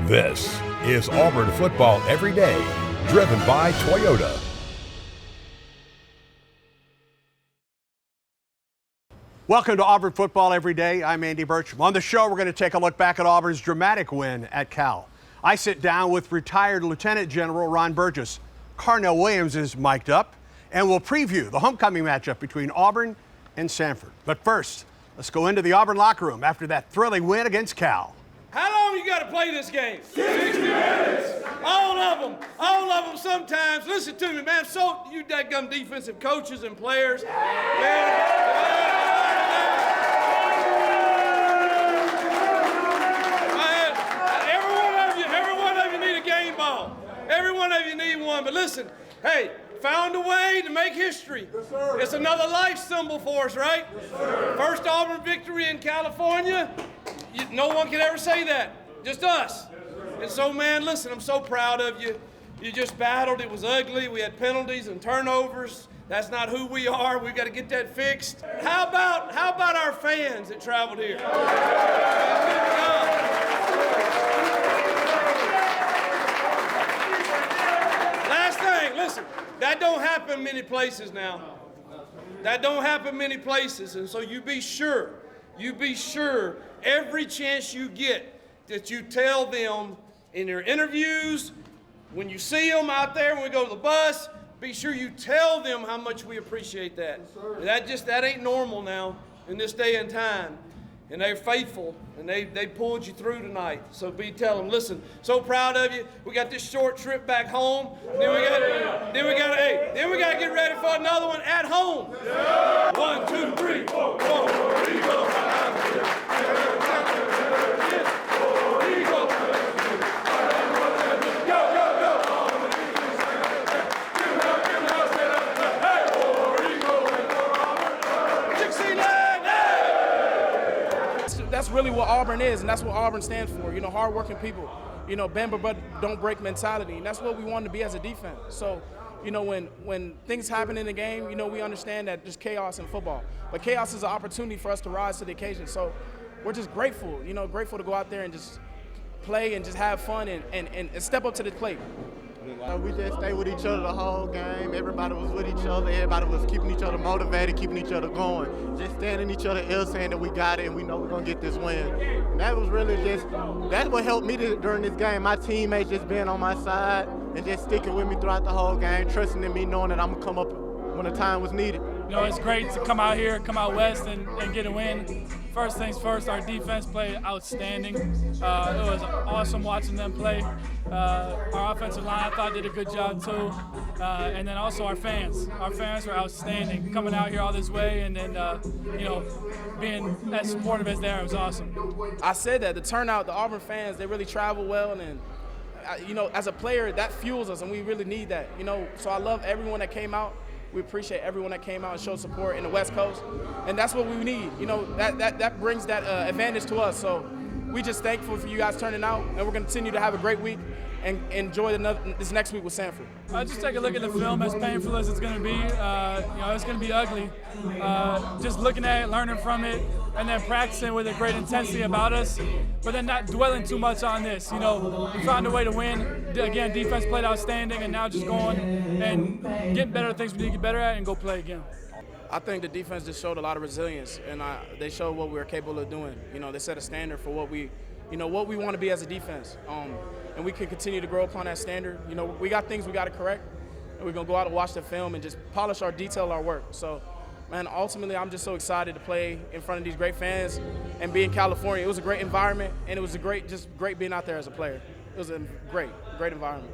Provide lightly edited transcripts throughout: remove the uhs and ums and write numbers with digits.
This is Auburn Football Everyday, driven by Toyota. Welcome to Auburn Football Everyday. I'm Andy Burcham. On the show, we're going to take a look back at Auburn's dramatic win at Cal. I sit down with retired Lieutenant General Ron Burgess. Carnell Williams is mic'd up, and we'll preview the homecoming matchup between Auburn and Samford. But first, let's go into the Auburn locker room after that thrilling win against Cal. How long you got to play this game? 60 minutes. All of them sometimes. Listen to me, man. So, you dadgum defensive coaches and players. Every one of you need a game ball. Every one of you need one. But listen, hey, found a way to make history. Yes, sir. It's another life symbol for us, right? Yes, sir. First Auburn victory in California. No one can ever say that, just us. And so, man, listen, I'm so proud of you. You just battled. It was ugly. We had penalties and turnovers. That's not who we are. We've got to get that fixed. How about our fans that traveled here? Last thing, listen, that don't happen many places now. That don't happen many places, and so you be sure every chance you get that you tell them in your interviews, when you see them out there, when we go to the bus, be sure you tell them how much we appreciate that. That ain't normal now in this day and time. And they're faithful, and they pulled you through tonight. So tell them, listen, so proud of you. We got this short trip back home. Then we got to get ready for another one at home. 1, 2, 3, 4, 4. That's really what Auburn is, and that's what Auburn stands for. You know, hardworking people. You know, bend but don't break mentality, and that's what we want to be as a defense. So, you know, when things happen in the game, you know, we understand that there's chaos in football, but chaos is an opportunity for us to rise to the occasion. So, we're just grateful. You know, grateful to go out there and just play and just have fun and step up to the plate. We just stayed with each other the whole game. Everybody was with each other. Everybody was keeping each other motivated, keeping each other going. Just standing each other ill, saying that we got it and we know we're going to get this win. And that was really that's what helped me during this game. My teammates just being on my side and just sticking with me throughout the whole game, trusting in me, knowing that I'm going to come up when the time was needed. You know, it's great to come out here, come out west and get a win. First things first, our defense played outstanding. It was awesome watching them play. Our offensive line, I thought, did a good job too. And then also our fans. Our fans were outstanding, coming out here all this way and then, you know, being as supportive as they are. It was awesome. I said that the turnout, the Auburn fans, they really travel well, and you know, as a player, that fuels us, and we really need that. You know, so I love everyone that came out. We appreciate everyone that came out and showed support in the West Coast, and that's what we need. You know, that brings that advantage to us. So we just thankful for you guys turning out, and we're going to continue to have a great week and enjoy this next week with Samford. Just take a look at the film. As painful as it's going to be, you know, it's going to be ugly. Just looking at it, learning from it, and then practicing with a great intensity about us, but then not dwelling too much on this. You know, we found a way to win. Again, defense played outstanding, and now just going and getting better at things we need to get better at and go play again. I think the defense just showed a lot of resilience, and they showed what we were capable of doing. You know, they set a standard for what we want to be as a defense, and we can continue to grow upon that standard. You know, we got things we got to correct, and we're gonna go out and watch the film and just polish detail our work. So, man, ultimately, I'm just so excited to play in front of these great fans and be in California. It was a great environment, and it was just great being out there as a player. It was a great environment.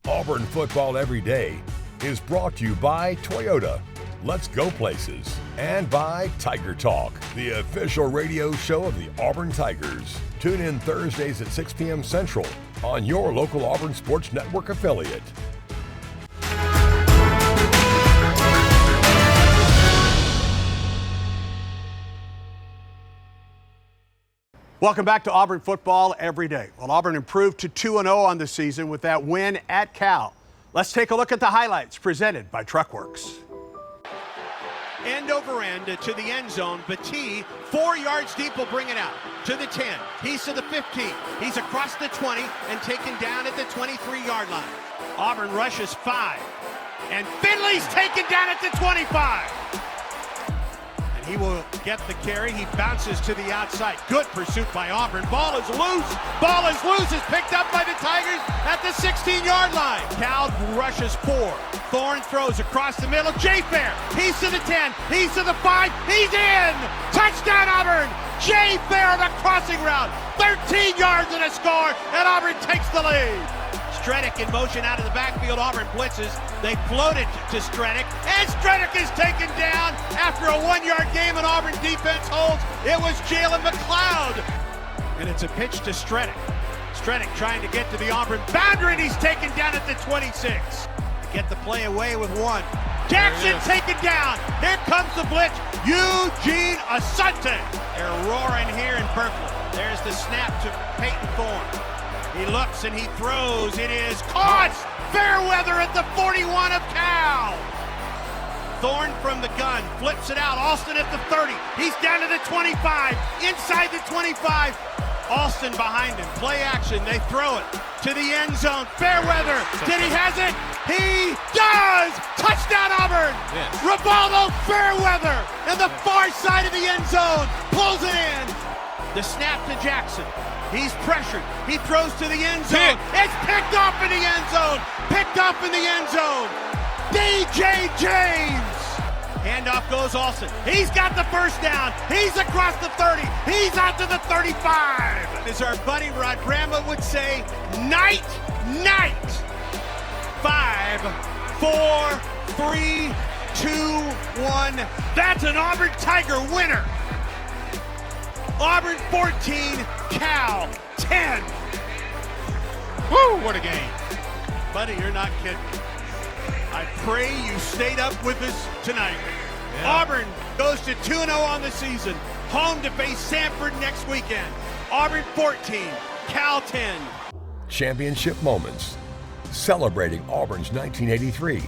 Auburn Football Everyday is brought to you by Toyota. Let's go places. And by Tiger Talk, the official radio show of the Auburn Tigers. Tune in Thursdays at 6 p.m. Central on your local Auburn Sports Network affiliate. Welcome back to Auburn Football Everyday. Well, Auburn improved to 2-0 on the season with that win at Cal. Let's take a look at the highlights presented by Truckworks. End over end to the end zone. Battie, 4 yards deep, will bring it out. to the 10. He's to the 15. He's across the 20 and taken down at the 23-yard line. Auburn rushes 5. And Finley's taken down at the 25. And he will get the carry. He bounces to the outside. Good pursuit by Auburn. Ball is loose. Ball is loose. It's picked up by the Tigers at the 16-yard line. Cal rushes 4. Thorne throws across the middle. Jay Fair. He's to the 10. He's to the 5. He's in. Touchdown Auburn. Jay Fair on a crossing route. 13 yards and a score. And Auburn takes the lead. Stredick in motion out of the backfield. Auburn blitzes. They float it to Stredick. And Stredick is taken down after a 1-yard game, and Auburn defense holds. It was Jalen McLeod. And it's a pitch to Stredick. Stredick trying to get to the Auburn boundary, and he's taken down at the 26. Get the play away with 1. Jackson taken down. Here comes the blitz. Eugene Asante. They're roaring here in Berkeley. There's the snap to Peyton Thorne. He looks and he throws. It is caught. Fairweather at the 41 of Cal. Thorne from the gun flips it out. Alston at the 30. He's down to the 25. Inside the 25. Alston behind him. Play action. They throw it to the end zone. Fairweather. Did he has it? He does! Touchdown Auburn! Yes. Rivaldo Fairweather in the far side of the end zone. Pulls it in. The snap to Jackson. He's pressured. He throws to the end zone. It's picked off in the end zone. Picked off in the end zone. DJ James. Handoff goes Alston. He's got the first down. He's across the 30. He's out to the 35. As our buddy Rod Bramlett would say, night. 5, 4, 3, 2, 1. That's an Auburn Tiger winner. Auburn 14, Cal 10. Woo, what a game. Buddy, you're not kidding. I pray you stayed up with us tonight. Yeah. Auburn goes to 2-0 on the season. Home to face Samford next weekend. Auburn 14, Cal 10. Championship moments. Celebrating Auburn's 1983,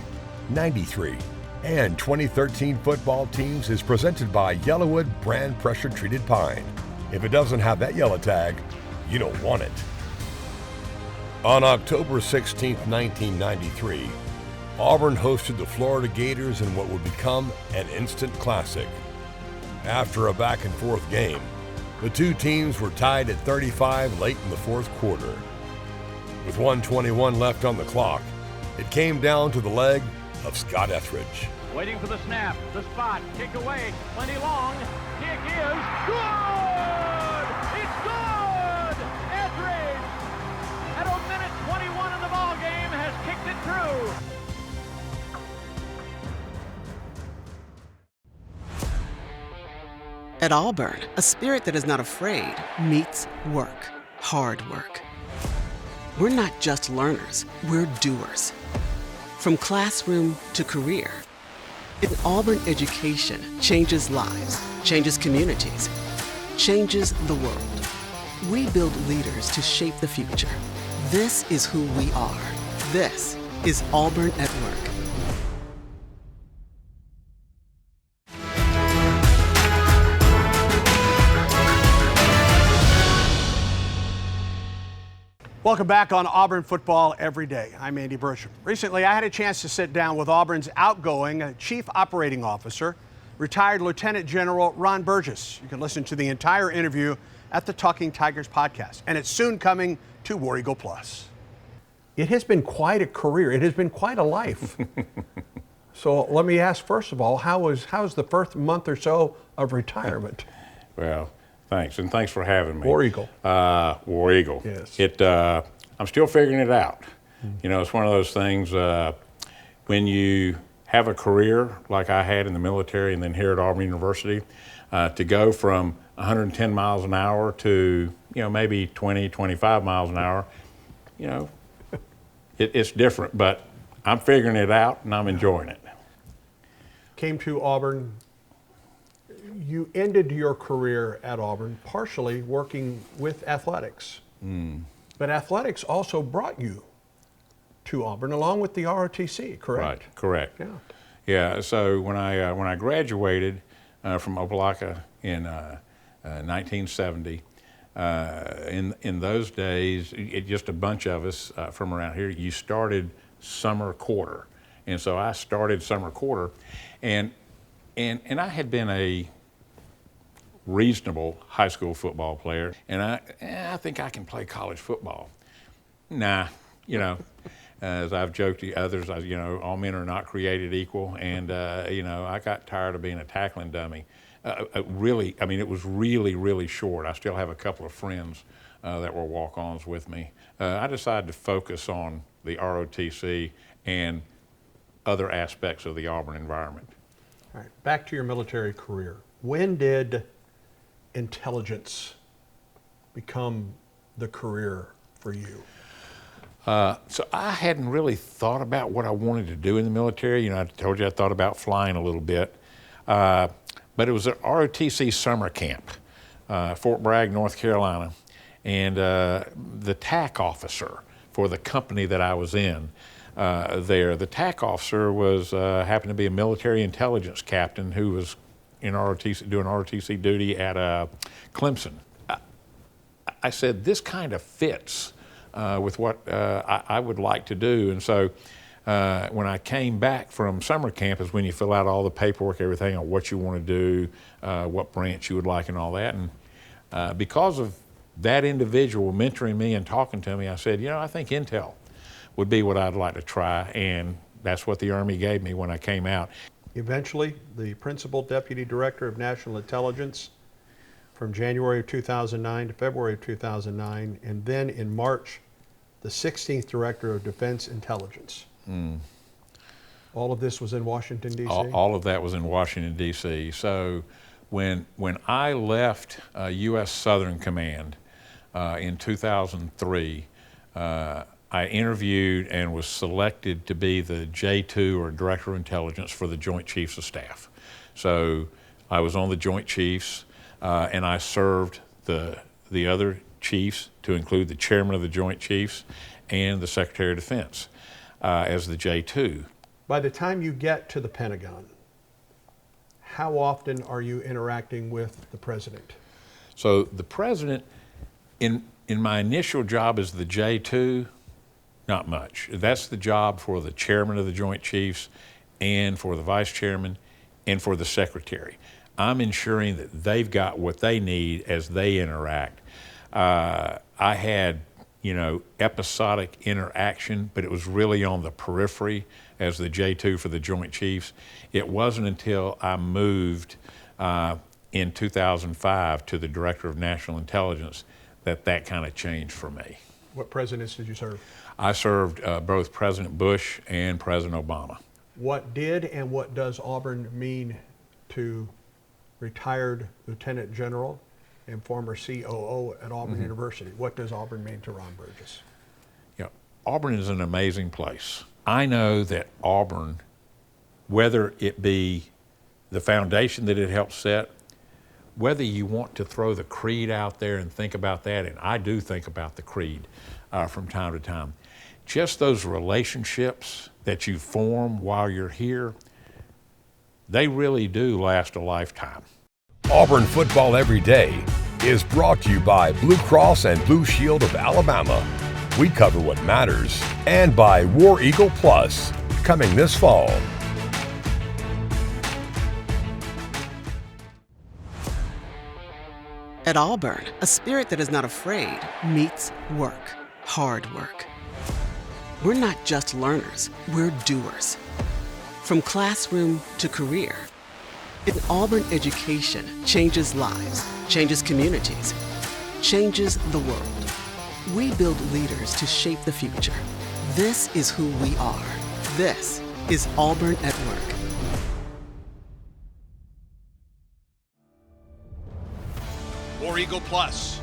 93, and 2013 football teams is presented by Yellowwood brand pressure-treated pine. If it doesn't have that yellow tag, you don't want it. On October 16, 1993, Auburn hosted the Florida Gators in what would become an instant classic. After a back-and-forth game, the two teams were tied at 35 late in the fourth quarter. With 1:21 left on the clock, it came down to the leg of Scott Etheridge. Waiting for the snap, the spot, kick away, plenty long, kick is good! It's good! Etheridge, at a minute 21 in the ball game, has kicked it through. At Auburn, a spirit that is not afraid meets work, hard work. We're not just learners, we're doers. From classroom to career, an Auburn education changes lives, changes communities, changes the world. We build leaders to shape the future. This is who we are. This is Auburn at Work. Welcome back on Auburn Football Everyday. I'm Andy Burcham. Recently, I had a chance to sit down with Auburn's outgoing Chief Operating Officer, retired Lieutenant General Ron Burgess. You can listen to the entire interview at the Talking Tigers podcast, and it's soon coming to WarEagle Plus. It has been quite a career. It has been quite a life. So let me ask, first of all, how's the first month or so of retirement? Well, thanks, and thanks for having me. WarEagle. WarEagle. Yes. I'm still figuring it out. You know, it's one of those things when you have a career like I had in the military and then here at Auburn University, to go from 110 miles an hour to, maybe 20, 25 miles an hour, it's different, but I'm figuring it out and I'm enjoying it. Came to Auburn. You ended your career at Auburn partially working with athletics. But athletics also brought you to Auburn along with the ROTC, correct? Right, correct. Yeah. Yeah, so when I graduated from Opelika in 1970, in those days, just a bunch of us from around here, you started summer quarter. And so I started summer quarter, and I had been a reasonable high school football player, and I think I can play college football. Nah, as I've joked to others, all men are not created equal, and I got tired of being a tackling dummy. Really, it was really, really short. I still have a couple of friends that were walk-ons with me. I decided to focus on the ROTC and other aspects of the Auburn environment. All right, back to your military career. When did intelligence become the career for you? So I hadn't really thought about what I wanted to do in the military. I told you I thought about flying a little bit. But it was an ROTC summer camp, Fort Bragg, North Carolina. And the TAC officer for the company that I was in the TAC officer was happened to be a military intelligence captain who was in doing ROTC duty at Clemson. I said, this kind of fits with what I would like to do. And so when I came back from summer camp is when you fill out all the paperwork, everything on what you want to do, what branch you would like and all that. And because of that individual mentoring me and talking to me, I said, I think Intel would be what I'd like to try. And that's what the Army gave me when I came out. Eventually, the Principal Deputy Director of National Intelligence from January of 2009 to February of 2009, and then in March, the 16th Director of Defense Intelligence. All of this was in Washington, D.C.? All of that was in Washington, D.C. So when I left U.S. Southern Command in 2003, I interviewed and was selected to be the J2 or Director of Intelligence for the Joint Chiefs of Staff. So I was on the Joint Chiefs and I served the other chiefs, to include the Chairman of the Joint Chiefs and the Secretary of Defense as the J2. By the time you get to the Pentagon, how often are you interacting with the President? So the President, in my initial job as the J2, not much. That's the job for the Chairman of the Joint Chiefs and for the Vice Chairman and for the Secretary. I'm ensuring that they've got what they need as they interact. I had, episodic interaction, but it was really on the periphery as the J2 for the Joint Chiefs. It wasn't until I moved in 2005 to the Director of National Intelligence that kind of changed for me. What presidents did you serve? I served both President Bush and President Obama. What did and what does Auburn mean to retired Lieutenant General and former COO at Auburn University? What does Auburn mean to Ron Burgess? Auburn is an amazing place. I know that Auburn, whether it be the foundation that it helped set, whether you want to throw the creed out there and think about that, and I do think about the creed from time to time, just those relationships that you form while you're here, they really do last a lifetime. Auburn Football Everyday is brought to you by Blue Cross and Blue Shield of Alabama. We cover what matters. And by WarEagle Plus, coming this fall. At Auburn, a spirit that is not afraid meets work, hard work. We're not just learners, we're doers. From classroom to career, an Auburn education changes lives, changes communities, changes the world. We build leaders to shape the future. This is who we are. This is Auburn at Work. WarEagle Plus.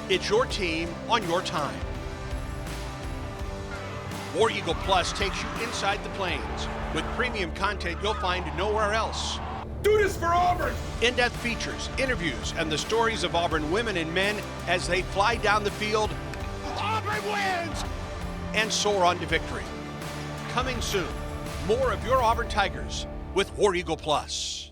It's your team on your time. WarEagle Plus takes you inside the planes with premium content you'll find nowhere else. Do this for Auburn! In-depth features, interviews, and the stories of Auburn women and men as they fly down the field. Auburn wins! And soar on to victory. Coming soon, more of your Auburn Tigers with WarEagle Plus.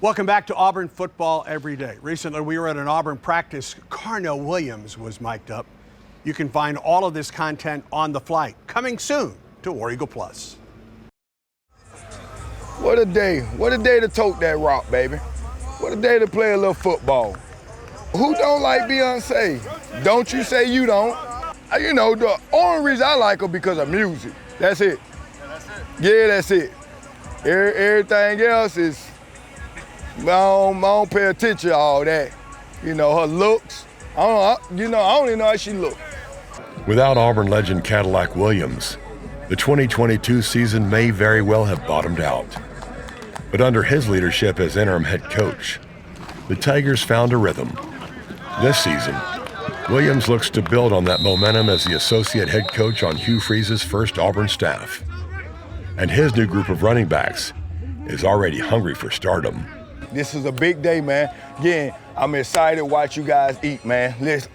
Welcome back to Auburn Football Every Day. Recently, we were at an Auburn practice. Carnell Williams was mic'd up. You can find all of this content on the flight. Coming soon to WarEagle Plus. What a day. What a day to tote that rock, baby. What a day to play a little football. Who don't like Beyonce? Don't you say you don't. You know, the only reason I like her because of music. That's it. Yeah, that's it. Everything else is, I don't pay attention to all that. You know, her looks, I don't even know how she looks. Without Auburn legend Cadillac Williams, the 2022 season may very well have bottomed out. But under his leadership as interim head coach, the Tigers found a rhythm. This season, Williams looks to build on that momentum as the associate head coach on Hugh Freeze's first Auburn staff. And his new group of running backs is already hungry for stardom. This is a big day, man. Again, I'm excited to watch you guys eat, man. Let's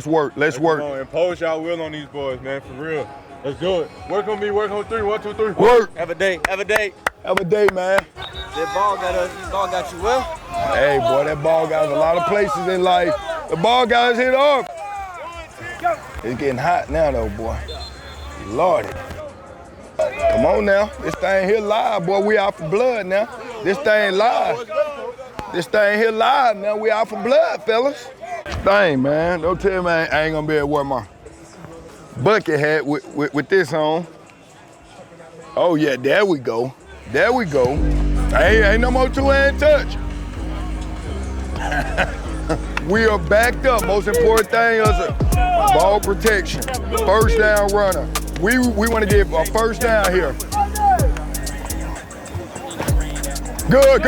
work. Let's work. Impose y'all will on these boys, man, for real. Let's do it. Work on me, work on 3, 1, 2, 3. Work. Have a day, have a day. Have a day, man. That ball got you well. Hey, boy, that ball got us a lot of places in life. The ball got us hit off. It's getting hot now, though, boy. Lordy. Come on now. This thing here live, boy. We out for blood now. This thing live. This thing here live now. We out for blood, fellas. Dang, man. Don't tell me I ain't gonna be able to wear my bucket hat with this on. Oh, yeah, there we go. There we go. Ain't no more two-hand touch. We are backed up. Most important thing is ball protection. First down runner. We want to get a first down here. Good run,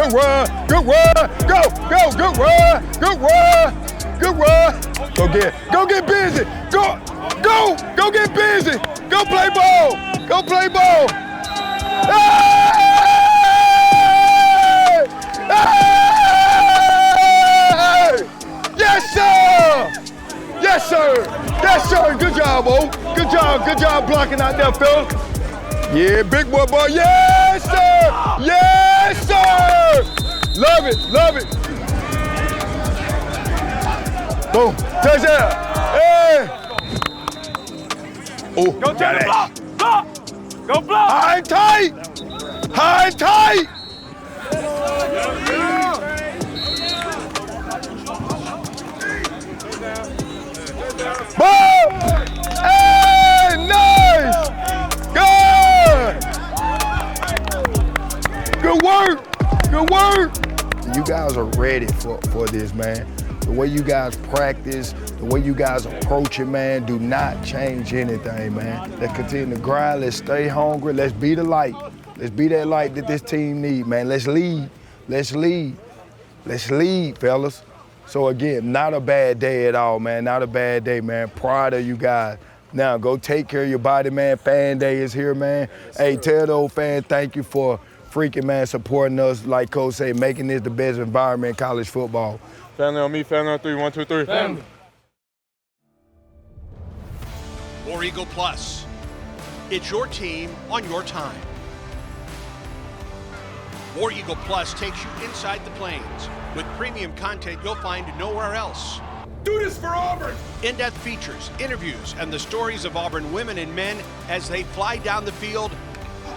good run, go, good run, good run, good run. Go get busy, go get busy, go play ball, go play ball. Hey! Hey! Yes, sir! Yes, sir! Yes, sir! Good job, O. Good job blocking out there, Phil. Yeah, big boy, yes, sir! Yes, sir! Love it. Boom, touchdown! Hey! Oh, Go to the block! Go block! High and tight! Boom! Hey, nice! Good work! You guys are ready for this, man. The way you guys practice, the way you guys approach it, man, do not change anything, man. Let's continue to grind, let's stay hungry, let's be the light. Let's be that light that this team needs, man. Let's lead, fellas. So again, not a bad day at all, man. Not a bad day, man. Proud of you guys. Now go take care of your body, man. Fan day is here, man. Hey, tell the old fans thank you for freaking, man, supporting us, like Coach say, making this the best environment in college football. Family on me, family on 3, 1, 2, 3. Family. WarEagle Plus. It's your team on your time. WarEagle Plus takes you inside the plains with premium content you'll find nowhere else. Do this for Auburn! In-depth features, interviews, and the stories of Auburn women and men as they fly down the field.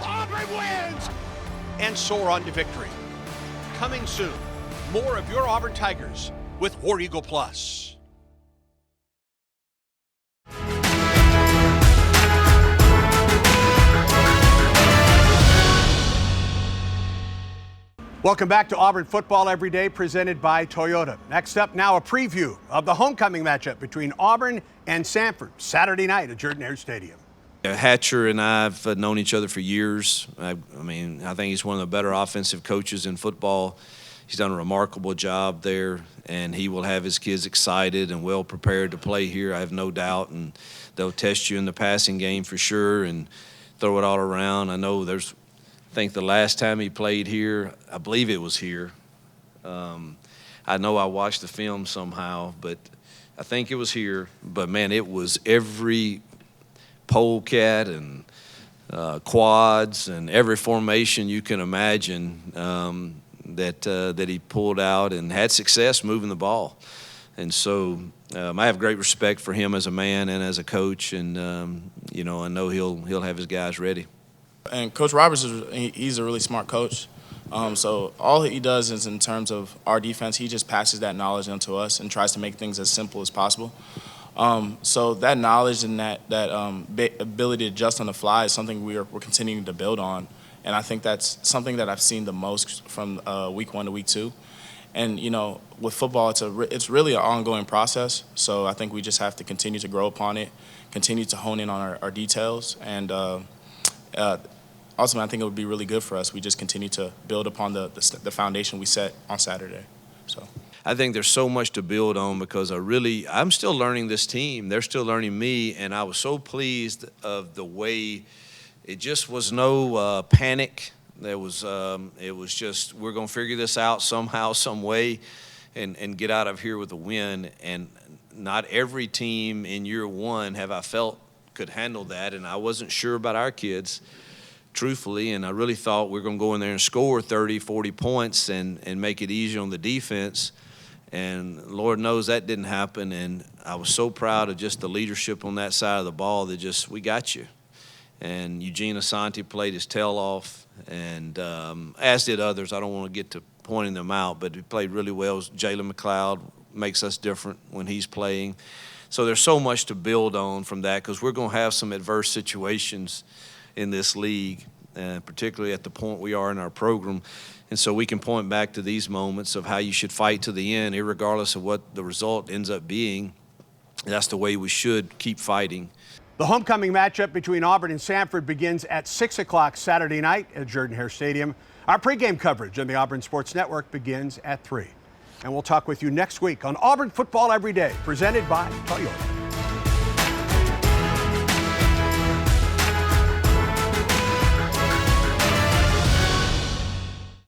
Auburn wins! And soar on to victory. Coming soon, more of your Auburn Tigers with WarEagle Plus. Welcome back to Auburn Football Every Day, presented by Toyota. Next up now, a preview of the homecoming matchup between Auburn and Sanford, Saturday night at Jordan-Hare Stadium. Hatcher and I have known each other for years. I think he's one of the better offensive coaches in football. He's done a remarkable job there, and he will have his kids excited and well prepared to play here, I have no doubt. And they'll test you in the passing game for sure and throw it all around. I know I think the last time he played here, I believe it was here. I know I watched the film somehow, but I think it was here. But, man, it was every polecat and quads and every formation you can imagine. that he pulled out and had success moving the ball. And so I have great respect for him as a man and as a coach, and I know he'll have his guys ready. And Coach Roberts he's a really smart coach. So all he does is, in terms of our defense, he just passes that knowledge onto us and tries to make things as simple as possible. So that knowledge and that ability to adjust on the fly is something we're continuing to build on. And I think that's something that I've seen the most from week 1 to week 2. And, with football, it's really an ongoing process. So I think we just have to continue to grow upon it, continue to hone in on our details. And ultimately, I think it would be really good for us. We just continue to build upon the foundation we set on Saturday. So I think there's so much to build on because I'm still learning this team. They're still learning me, and I was so pleased of the way it just was no panic. It was just, we're going to figure this out somehow, some way, and get out of here with a win. And not every team in year 1 have I felt could handle that, and I wasn't sure about our kids, truthfully, and I really thought we were going to go in there and score 30, 40 points and make it easy on the defense. And Lord knows that didn't happen, and I was so proud of just the leadership on that side of the ball that we got you. And Eugene Asante played his tail off, and as did others. I don't want to get to pointing them out, but he played really well. Jalen McLeod makes us different when he's playing. So there's so much to build on from that because we're going to have some adverse situations in this league, particularly at the point we are in our program. And so we can point back to these moments of how you should fight to the end, irregardless of what the result ends up being. That's the way we should keep fighting. The homecoming matchup between Auburn and Samford begins at 6 o'clock Saturday night at Jordan-Hare Stadium. Our pregame coverage on the Auburn Sports Network begins at 3. And we'll talk with you next week on Auburn Football Every Day, presented by Toyota.